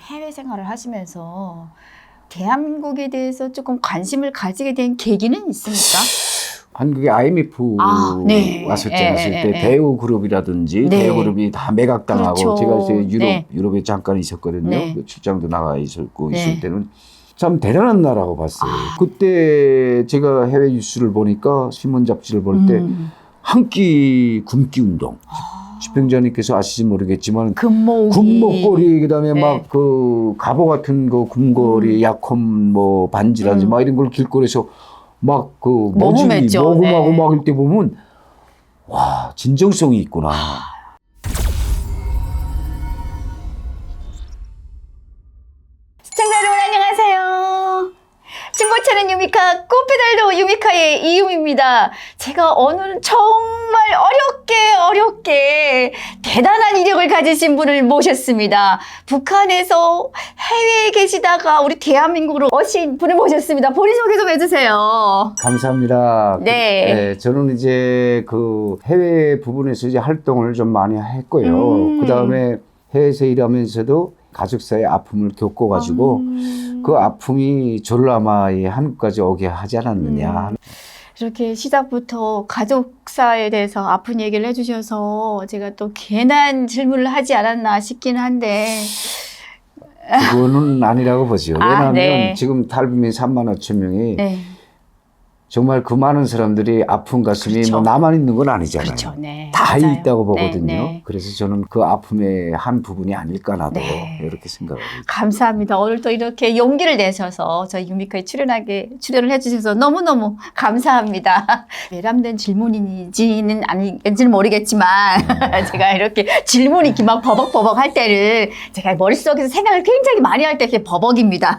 해외 생활을 하시면서 대한민국에 대해서 조금 관심을 가지게 된 계기는 있습니까? 한국에 IMF 네. 왔을 때 대우 그룹이라든지 네. 대우 그룹이 다 매각당하고 그렇죠. 제가 이제 네. 유럽에 잠깐 있었거든요. 네. 그 출장도 나가 있었고 네. 있을 때는 참 대단한 나라고 봤어요. 그때 제가 해외 뉴스를 보니까 신문 잡지를 볼 때 한 끼 굶기 운동. 집행자님께서 아시지 모르겠지만 군목걸이 그다음에 네. 막 그 갑오 같은 거 군걸이 약혼 뭐 반지라든지 막 이런 걸 길거리에서 막 그 모금했죠. 모금하고 네. 막 이럴 때 보면 와 진정성이 있구나. 시청자 여러분 안녕하세요. 중고차는 유미카, 꽃페달도 유미카의 이유미입니다. 제가 오늘은 정말 어렵게 대단한 이력을 가지신 분을 모셨습니다. 북한에서 해외에 계시다가 우리 대한민국으로 오신 분을 모셨습니다. 본인 소개 좀 해주세요. 감사합니다. 네. 저는 이제 그 해외 부분에서 이제 활동을 좀 많이 했고요. 그 다음에 해외에서 일하면서도 가족사의 아픔을 겪어가지고 그 아픔이 저를 아마 이 한국까지 오게 하지 않았느냐. 이렇게 시작부터 가족사에 대해서 아픈 얘기를 해주셔서 제가 또 괜한 질문을 하지 않았나 싶긴 한데 그거는 아니라고 보죠. 왜냐하면 네. 지금 탈북민 3만 5천 명이 네. 정말 그 많은 사람들이 아픈 가슴이 그렇죠. 뭐 나만 있는 건 아니잖아요. 그렇죠. 네. 다 맞아요. 있다고 보거든요. 네. 그래서 저는 그 아픔의 한 부분이 아닐까 나도 네. 이렇게 생각합니다. 감사합니다. 오늘 또 이렇게 용기를 내셔서 저희 유미카에 출연을 해주셔서 너무너무 감사합니다. 외람된 질문인지는 아닌지는 모르겠지만 제가 이렇게 질문이 이렇게 막 버벅버벅 할 때는 제가 머릿속에서 생각을 굉장히 많이 할 때 이렇게 버벅입니다.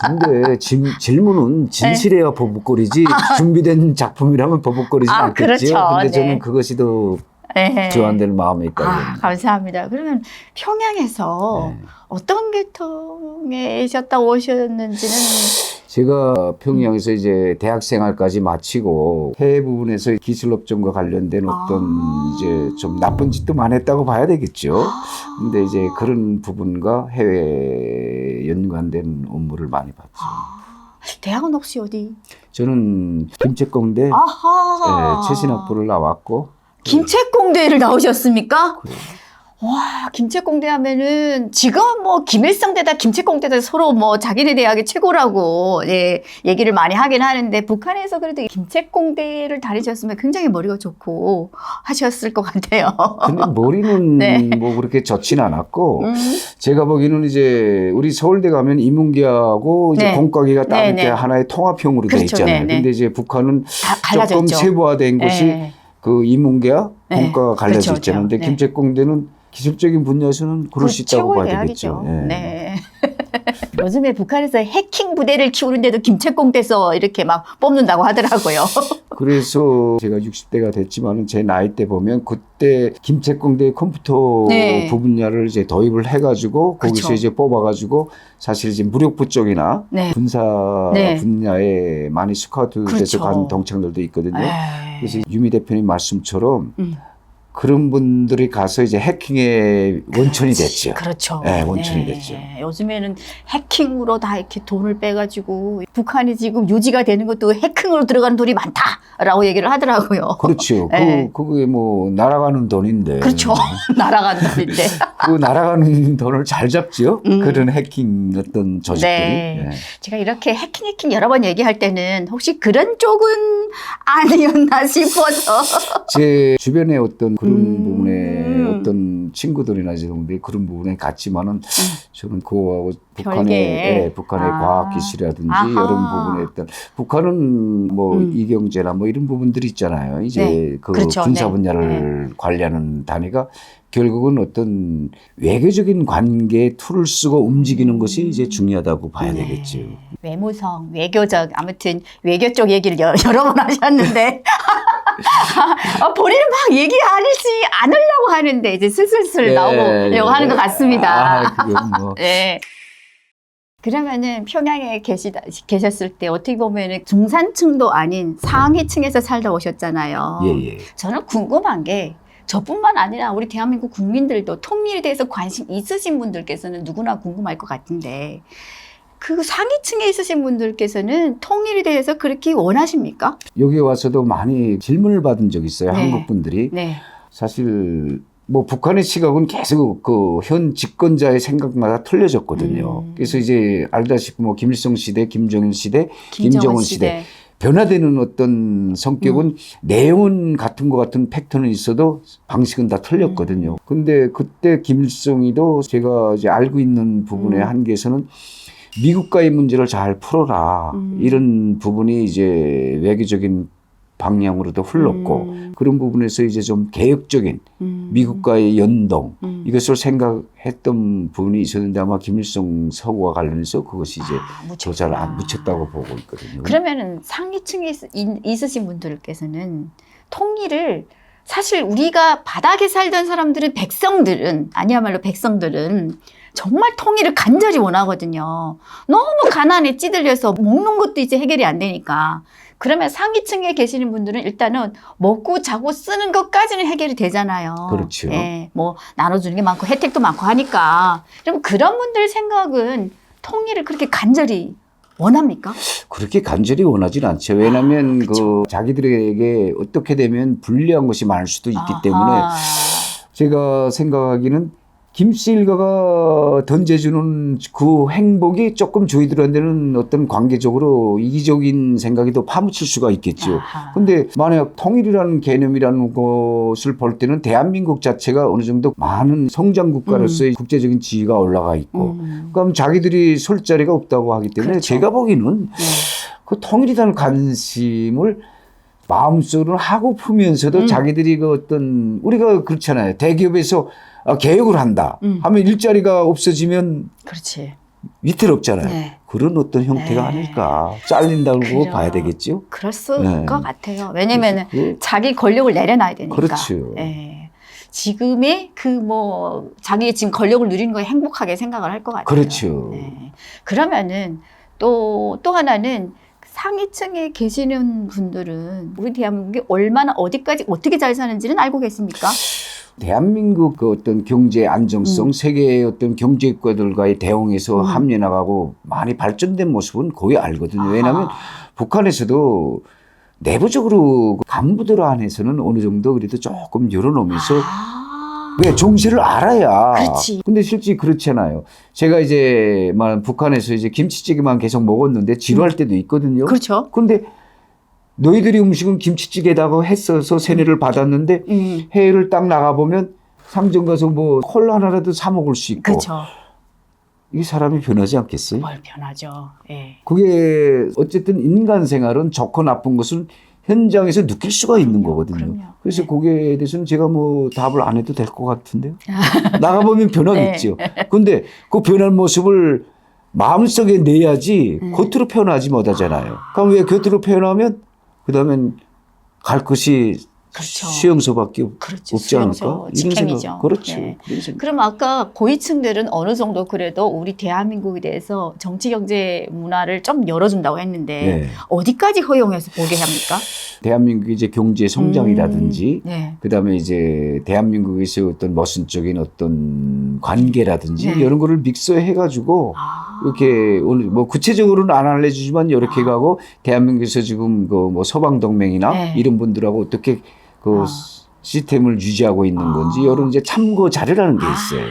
근데 질문은 진실해야 버벅거리지 준비된 작품이라면 버벅거리지 않겠지요. 그렇죠. 근데 저는 네. 그것이 더 네. 저한테는 마음에 있다고. 감사합니다. 그러면 평양에서 네. 어떤 계통에셨다 오셨는지는 제가 평양에서 이제 대학 생활까지 마치고 해외 부분에서 기술업종과 관련된 어떤 이제 좀 나쁜 짓도 많이 했다고 봐야 되겠죠. 근데 이제 그런 부분과 해외 연관된 업무를 많이 봤죠. 대학은 혹시 어디? 저는 김책공대 최신학부를 나왔고 김책공대를 나오셨습니까? 그래요. 와, 김책공대 하면은 지금 뭐 김일성대다 김책공대다 서로 뭐 자기네 대학이 최고라고 얘기를 많이 하긴 하는데 북한에서 그래도 김책공대를 다니셨으면 굉장히 머리가 좋고 하셨을 것 같아요. 근데 머리는 네. 뭐 그렇게 좋진 않았고 제가 보기에는 이제 우리 서울대 가면 인문계하고 이제 네. 공과계가 딱 네, 이렇게 네. 하나의 통합형으로 돼 그렇죠. 있잖아요. 네, 네. 근데 이제 북한은 다 갈라져 조금 있죠. 세부화된 곳이 네. 그 인문계와 네. 공과가 갈려져 그렇죠, 있잖아요. 근데 네. 김책공대는 기술적인 분야에서는 그럴 수 있다고 최고의 봐야 되겠죠. 대학이죠. 네. 요즘에 북한에서 해킹 부대를 키우는데도 김책공대에서 이렇게 막 뽑는다고 하더라고요. 그래서 제가 60대가 됐지만은 제 나이 때 보면 그때 김책공대 컴퓨터 네. 부분야를 이제 도입을 해가지고 거기서 그렇죠. 이제 뽑아가지고 사실 이제 무력부 쪽이나 네. 군사 네. 분야에 많이 스카우트돼서 그렇죠. 간 동창들도 있거든요. 에이. 그래서 유미 대표님 말씀처럼 음. 그런 분들이 가서 이제 해킹의 원천이 됐죠. 그렇죠. 네, 원천이 됐죠. 요즘에는 해킹으로 다 이렇게 돈을 빼가지고 북한이 지금 유지가 되는 것도 해킹으로 들어가는 돈이 많다라고 얘기를 하더라고요. 그렇죠. 네. 그게 뭐 날아가는 돈인데. 그렇죠. 날아가는 돈인데. 그 날아가는 돈을 잘 잡죠. 그런 해킹 어떤 조직들이. 네. 네. 제가 이렇게 해킹 여러 번 얘기할 때는 혹시 그런 쪽은 아니었나 싶어서. 제 주변에 어떤 그런 부분에 어떤 친구들이나 지동들이 그런 부분에 갔지만은 저는 그거하고 북한의 과학기술이라든지 아하. 이런 부분에 어떤 북한은 뭐 이경제나 뭐 이런 부분들이 있잖아요. 이제 네. 그 그렇죠. 군사 네. 분야를 관리하는 단위가 결국은 어떤 외교적인 관계의 툴을 쓰고 움직이는 것이 이제 중요하다고 봐야 되겠죠. 외무성, 외교적, 아무튼 외교 쪽 얘기를 여러 번 하셨는데 본인은 막 얘기하지 않으려고 하는데 이제 슬슬 나오려고 하는 것 같습니다. 그건 뭐. 네. 그러면은 평양에 계셨을 때 어떻게 보면은 중산층도 아닌 상위층에서 살다 오셨잖아요. 예. 저는 궁금한 게 저뿐만 아니라 우리 대한민국 국민들도 통일에 대해서 관심 있으신 분들께서는 누구나 궁금할 것 같은데 그 상위층에 있으신 분들께서는 통일에 대해서 그렇게 원하십니까? 여기 와서도 많이 질문을 받은 적이 있어요. 네. 한국 분들이. 네. 사실 뭐 북한의 시각은 계속 그 현 집권자의 생각마다 틀려졌거든요. 그래서 이제 알다시피 뭐 김일성 시대, 김정일 시대, 김정은 시대 변화되는 어떤 성격은 내용은 같은 것 같은 팩트는 있어도 방식은 다 틀렸거든요. 근데 그때 김일성이도 제가 이제 알고 있는 부분의 한계에서는 미국과의 문제를 잘 풀어라. 이런 부분이 이제 외교적인 방향으로도 흘렀고 그런 부분에서 이제 좀 개혁적인 미국과의 연동 이것을 생각했던 부분이 있었는데 아마 김일성 서구와 관련해서 그것이 이제 조사를 안 붙였다고 보고 있거든요. 그러면은 상위층에 있으신 분들께서는 통일을 사실 우리가 바닥에 살던 사람들은 백성들은 아니야말로 백성들은 정말 통일을 간절히 원하거든요. 너무 가난에 찌들려서 먹는 것도 이제 해결이 안 되니까. 그러면 상위층에 계시는 분들은 일단은 먹고 자고 쓰는 것까지는 해결이 되잖아요. 그렇죠. 예, 뭐 나눠주는 게 많고 혜택도 많고 하니까. 그럼 그런 분들 생각은 통일을 그렇게 간절히 원합니까? 그렇게 간절히 원하지는 않죠. 왜냐하면 그 자기들에게 어떻게 되면 불리한 것이 많을 수도 있기 때문에 제가 생각하기는 김씨 일가가 던져주는 그 행복이 조금 저희들한테는 어떤 관계적으로 이기적인 생각이 더 파묻힐 수가 있겠죠. 근데 만약 통일이라는 개념이라는 것을 볼 때는 대한민국 자체가 어느 정도 많은 성장 국가로서의 국제적인 지위가 올라가 있고 그럼 자기들이 설 자리가 없다고 하기 때문에 그렇죠. 제가 보기에는 그 통일이라는 관심을 마음속으로 하고 풀면서도 자기들이 그 어떤 우리가 그렇잖아요. 대기업에서 개혁을 한다 하면 일자리가 없어지면 그렇지. 위태롭잖아요. 네. 그런 어떤 형태가 네. 아닐까. 잘린다고 봐야 되겠죠. 그럴 수 네. 있을 것 같아요. 왜냐면 그래서 자기 권력을 내려놔야 되니까. 그렇죠. 예. 지금의 그 뭐 자기의 지금 권력을 누리는 거에 행복하게 생각을 할 것 같아요. 그렇죠. 네. 그러면은 또 하나는 상위층에 계시는 분들은 우리 대한민국이 얼마나 어디까지 어떻게 잘 사는지는 알고 계십니까? 대한민국 그 어떤 경제 안정성, 세계의 어떤 경제국가들과의 대응에서 합류해 나가고 많이 발전된 모습은 거의 알거든요. 왜냐하면 북한에서도 내부적으로 간부들 안에서는 어느 정도 그래도 조금 열어놓으면서 왜 정세를 알아야. 그렇지. 근데 실제 그렇잖아요. 제가 이제 북한에서 이제 김치찌개만 계속 먹었는데 지루할 때도 있거든요. 그렇죠. 근데 너희들이 음식은 김치찌개다고 했어서 세뇌를 받았는데 해외를 딱 나가보면 상점 가서 뭐 콜라 하나라도 사 먹을 수 있고. 그렇죠. 이게 사람이 변하지 않겠어요? 뭘 변하죠. 예. 그게 어쨌든 인간 생활은 좋고 나쁜 것은 현장에서 느낄 수가 있는 거거든요. 그럼요. 그래서 네. 거기에 대해서는 제가 뭐 답을 안 해도 될 것 같은데요. 나가보면 변하겠죠. 근데 그 변한 모습을 마음속에 내야지 겉으로 표현하지 못하잖아요. 그럼 왜 겉으로 표현하면 그다음엔 갈 것이 그렇죠. 수용소밖에 그렇죠. 없지 않을까? 수용소, 이런 직행이죠. 생각. 그렇죠. 네. 그런 생각. 그럼 아까 고위층들은 어느 정도 그래도 우리 대한민국에 대해서 정치, 경제, 문화를 좀 열어준다고 했는데 네. 어디까지 허용해서 보게 합니까? 대한민국의 이제 경제 성장이라든지 네. 그다음에 이제 대한민국에서 어떤 모순적인 어떤 관계라든지 네. 이런 거를 믹서해 가지고 이렇게 오늘 뭐 구체적으로는 안 알려주지만 이렇게 가고 대한민국에서 지금 그 뭐 서방 동맹이나 네. 이런 분들하고 어떻게 그 시스템을 유지하고 있는 건지 이런 이제 참고 자료라는 게 있어요.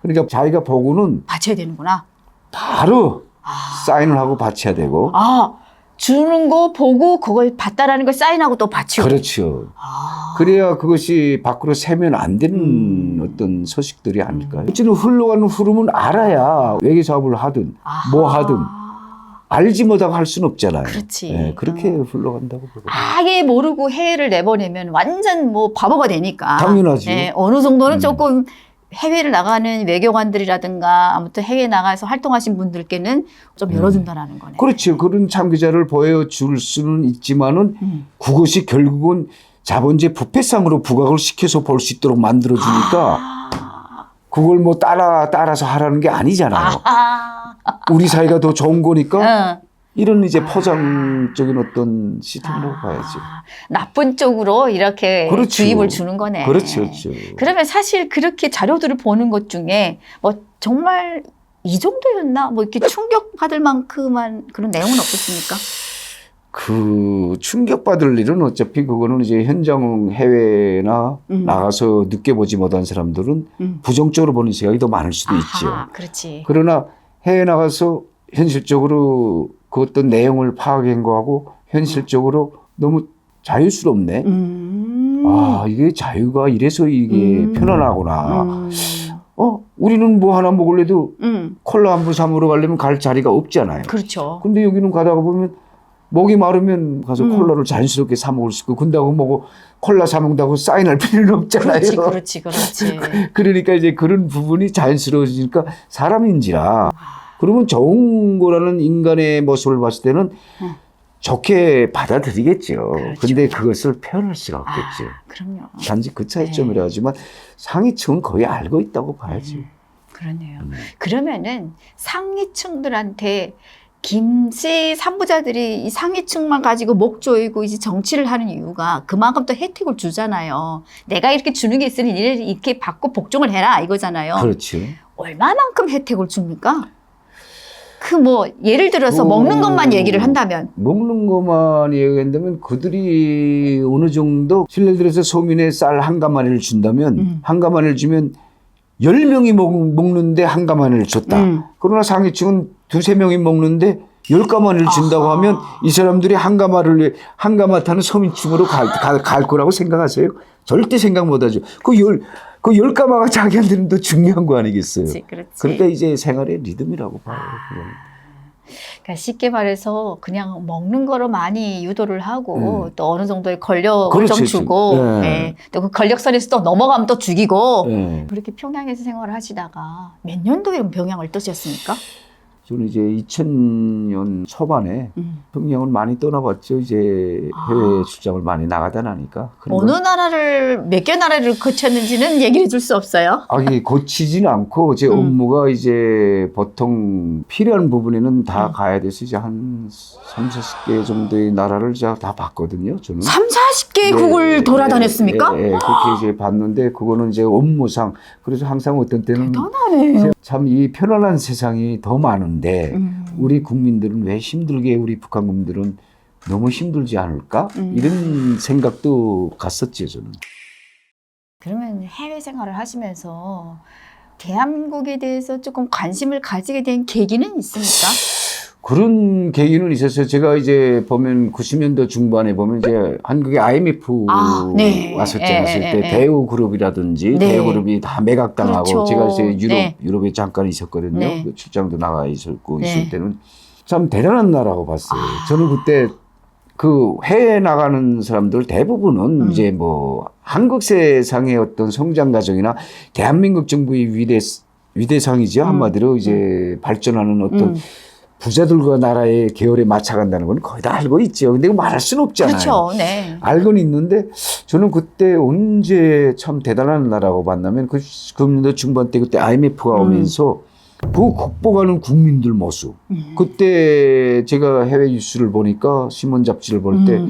그러니까 자기가 보고는 받쳐야 되는구나. 바로 사인을 하고 바쳐야 되고. 주는 거 보고 그걸 받다라는 걸 사인하고 또 받치고. 그렇죠. 그래야 그것이 밖으로 새면 안 되는 어떤 소식들이 아닐까요? 어쨌든 흘러가는 흐름은 알아야 외교 사업을 하든 뭐 하든 알지 못하고 할 수는 없잖아요. 그렇지. 네, 그렇게 흘러간다고 보거든요. 아예 모르고 해외를 내보내면 완전 뭐 바보가 되니까. 당연하죠. 네, 어느 정도는 조금 해외를 나가는 외교관들이라든가 아무튼 해외 나가서 활동하신 분들께는 좀 열어준다라는 거네. 그렇죠. 그런 참기자를 보여줄 수는 있지만은 그것이 결국은 자본주의 부패상으로 부각을 시켜서 볼 수 있도록 만들어주니까 그걸 뭐 따라서 하라는 게 아니잖아요. 우리 사이가 더 좋은 거니까 이런 이제 포장적인 어떤 시스템이라고 봐야지. 나쁜 쪽으로 이렇게 그렇죠. 주입을 주는 거네. 그렇죠, 그렇죠. 그러면 사실 그렇게 자료들을 보는 것 중에 뭐 정말 이 정도였나? 뭐 이렇게 충격받을 만큼만 그런 내용은 없었습니까? 그 충격받을 일은 어차피 그거는 이제 현장 해외나 나가서 느껴보지 못한 사람들은 부정적으로 보는 시각이 더 많을 수도 있죠. 그렇지. 그러나 해외 나가서 현실적으로 그 어떤 내용을 파악한 거하고 현실적으로 너무 자유스럽네. 아, 이게 자유가 이래서 이게 편안하구나. 우리는 뭐 하나 먹을래도 콜라 한 부 사 먹으러 가려면 갈 자리가 없잖아요. 그렇죠. 근데 여기는 가다가 보면 목이 마르면 가서 콜라를 자연스럽게 사 먹을 수 있고, 근다고 뭐 콜라 사 먹는다고 사인할 필요는 없잖아요. 그렇지. 그러니까 이제 그런 부분이 자연스러워지니까 사람인지라. 그러면 좋은 거라는 인간의 모습을 봤을 때는 좋게 받아들이겠죠. 그렇죠. 근데 그것을 표현할 수가 없겠죠. 그럼요. 단지 그 차이점이라 하지만 상위층은 거의 알고 있다고 봐야지. 그러네요. 그러면은 상위층들한테 김씨 산부자들이 이 상위층만 가지고 목 조이고 이제 정치를 하는 이유가 그만큼 또 혜택을 주잖아요. 내가 이렇게 주는 게 있으니 니를 이렇게 받고 복종을 해라 이거잖아요. 그렇죠. 얼마만큼 혜택을 줍니까? 그 뭐 예를 들어서 먹는 것만 얘기를 한다면 먹는 것만 얘기한다면 그들이 어느 정도 실례 들어서 소민의 쌀 한 가마니를 준다면 한 가마니를 주면 10명이 먹는데 한 가마니를 줬다. 그러나 상위층은 두세 명이 먹는데 10가마니를 준다고 하면 이 사람들이 한 가마타는 서민층으로 갈 거라고 생각하세요? 절대 생각 못 하죠. 그 열 가마가 자기한테는 더 중요한 거 아니겠어요? 그렇지. 그러니까 이제 생활의 리듬이라고 봐요. 그러니까 쉽게 말해서 그냥 먹는 거로 많이 유도를 하고 또 어느 정도의 권력을 그렇죠, 좀 주고 또 그 권력선에서 또 넘어가면 또 죽이고 그렇게 평양에서 생활을 하시다가 몇 년도에 평양을 뜨셨습니까? 저는 이제 2000년 초반에 평양을 많이 떠나봤죠. 이제 해외 출장을 많이 나가다 나니까. 어느 나라를 몇 개 나라를 거쳤는지는 얘기를 해줄 수 없어요. 이게 거치지는 않고 제 업무가 이제 보통 필요한 부분에는 다 가야 돼서 이제 한 3, 40개 정도의 나라를 제가 다 봤거든요. 저는 3, 40개국을 돌아다녔습니까? 네, 그렇게 이제 봤는데 그거는 이제 업무상. 그래서 항상 어떤 때는 대단하네. 참 이 편안한 세상이 더 많은데 우리 국민들은 왜 힘들게 우리 북한 국민들은 너무 힘들지 않을까? 이런 생각도 갔었죠, 저는. 그러면 해외 생활을 하시면서 대한민국에 대해서 조금 관심을 가지게 된 계기는 있습니까? 그런 계기는 있었어요. 제가 이제 보면 90년대 중반에 보면 이제 한국에 IMF 왔었지 않았을 때 대우그룹이라든지 대우그룹이 다 매각당하고 그렇죠. 제가 이제 유럽에 잠깐 있었거든요. 그 출장도 나가 있었고 있을 때는 참 대단한 나라고 봤어요. 저는 그때 그 해외 나가는 사람들 대부분은 이제 뭐 한국 세상의 어떤 성장 과정이나 대한민국 정부의 위대상이죠. 한마디로 이제 발전하는 어떤 부자들과 나라의 계열에 맞춰간다는 건 거의 다 알고 있죠. 근데 이거 말할 수는 없잖아요. 그렇죠. 알고는 있는데 저는 그때 언제 참 대단한 나라고 봤냐면 그 90년대 중반 때 그때 IMF가 오면서 그 극복하는 국민들 모습. 그때 제가 해외 뉴스를 보니까 신문 잡지를 볼 때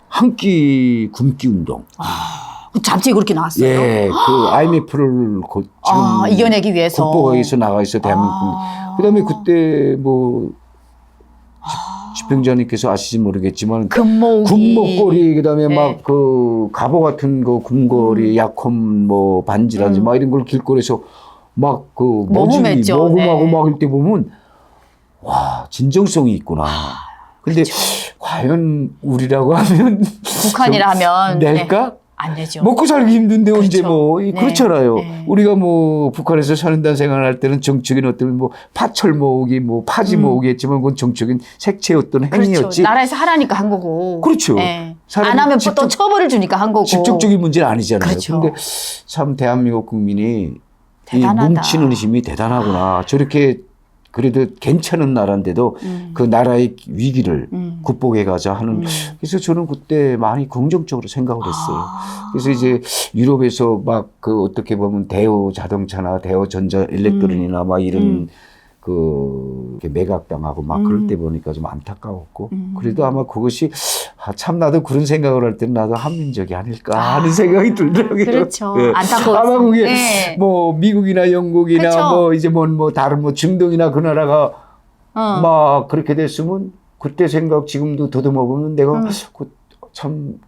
한 끼 굶기 운동. 그 잡지에 그렇게 나왔어요. 예, 그 IMF를 지금 이겨내기 위해서 극복하기 위해서 나가 있어 대한민국. 그다음에 그때 뭐 집행자님께서 아시지 모르겠지만 군목걸이 그다음에 막 그 갑오 같은 거 군걸이 약혼 뭐 반지라든지 막 이런 걸 길거리에서 막 그 모금하고 막 이럴 때 보면 와 진정성이 있구나. 근데 과연 우리라고 하면 북한이라면 낼까? 안 되죠. 먹고 살기 힘든데 언제 뭐 네. 그렇잖아요. 우리가 뭐 북한에서 사는다는 생각을 할 때는 정적인 어떤 뭐 파철 모으기 뭐 파지 모으기 했지만 그건 정적인 색채 어떤 행위였지. 그렇죠. 나라에서 하라니까 한 거고. 그렇죠. 네. 안 하면 또 처벌을 주니까 한 거고. 직접적인 문제는 아니잖아요. 그렇죠. 근데 참 대한민국 국민이 대단하다. 이 뭉치는 힘이 대단하구나. 저렇게 그래도 괜찮은 나라인데도 그 나라의 위기를 극복해 가자 하는. 그래서 저는 그때 많이 긍정적으로 생각을 했어요. 그래서 이제 유럽에서 막 그 어떻게 보면 대우 자동차나 대우 전자 일렉트론이나 막 이런 그 이렇게 매각당하고 막 그럴 때 보니까 좀 안타까웠고 그래도 아마 그것이 참 나도 그런 생각을 할 때는 나도 한민족이 아닐까 하는 생각이 들더라고요. 그렇죠. 예. 안타까웠어요. 아마 그게 네. 뭐 미국이나 영국이나 그쵸. 뭐 이제 뭐 다른 뭐 중동이나 그 나라가 막 그렇게 됐으면 그때 생각 지금도 더듬어보면 내가 참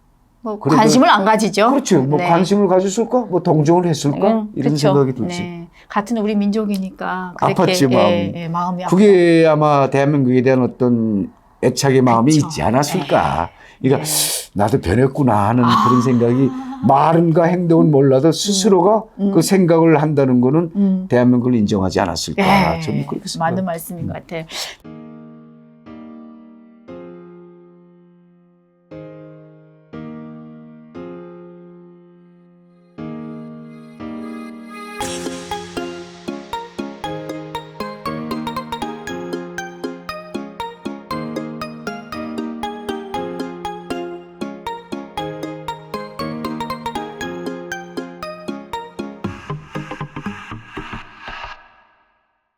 뭐 그래도- 관심을 안 가지죠. 그렇죠. 뭐 네. 관심을 가졌을까? 뭐 동정을 했을까? 이런 그렇죠. 생각이 들지. 네. 같은 우리 민족이니까 그렇게 아팠지, 마음이. 마음이 아팠. 그게 아마 대한민국에 대한 어떤 애착의 마음이 그렇죠. 있지 않았을까. 그러니까 네. 나도 변했구나 하는 그런 생각이 말은가 행동은 몰라도 스스로가 그 생각을 한다는 거는 대한민국을 인정하지 않았을까. 네. 저는 그렇게 생각합니다. 맞는 말씀인 것 같아요.